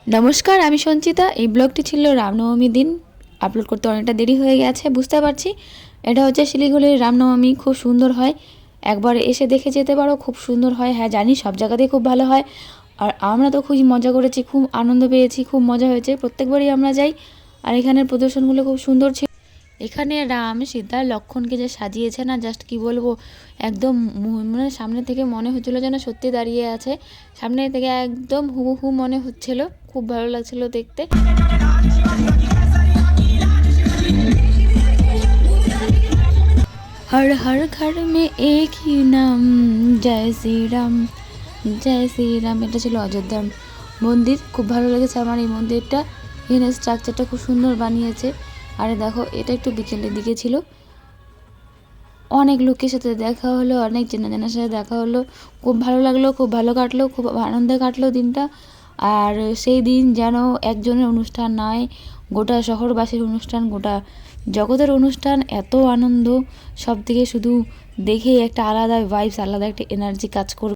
নমস্কার, আমি সঞ্চিতা। এই ব্লগটি ছিল রামনবমী দিন। আপলোড করতে অনেকটা দেরি হয়ে গেছে, বুঝতে পারছি। এটা হচ্ছে শিলিগুড়ির রামনবমী, খুব সুন্দর হয়। একবার এসে দেখে যেতে পারো, খুব সুন্দর হয়। হ্যাঁ জানি, সব জায়গাতেই খুব ভালো হয়। আর আমরা তো খুবই মজা করেছি, খুব আনন্দ পেয়েছি, খুব মজা হয়েছে। প্রত্যেকবারই আমরা যাই। আর এখানের প্রদর্শনগুলো খুব সুন্দর ছিল। এখানে রাম, সীতা, লক্ষ্মণকে যে সাজিয়েছে না, জাস্ট কি বলবো, একদম মানে সামনে থেকে মনে হচ্ছিল যেন সত্যি দাঁড়িয়ে আছে। সামনে থেকে একদম হুবহু মনে হচ্ছিল, খুব ভালো লাগছিল দেখতে। हर हर घर में एक ही नाम, জয় শ্রীরাম, জয় শ্রীরাম। এটা ছিল অযোধ্যার মন্দির। খুব ভালো লেগেছে আমার এই মন্দিরটা। এখানে স্ট্রাকচারটা খুব সুন্দর বানিয়েছে। আরে দেখো, এটা একটু বিকেলের দিকে ছিল। অনেক লোকের সাথে দেখা হলো, অনেক চেনা জানার সাথে দেখা হলো। খুব ভালো লাগলো, খুব ভালো কাটলো, খুব আনন্দে কাটলো দিনটা। আর সেই দিন যেন একজনের অনুষ্ঠান নয়, গোটা শহরবাসীর অনুষ্ঠান, গোটা জগতের অনুষ্ঠান। এত আনন্দ, সব থেকে শুধু দেখেই একটা আলাদা ভাইবস, আলাদা একটা এনার্জি কাজ করবে।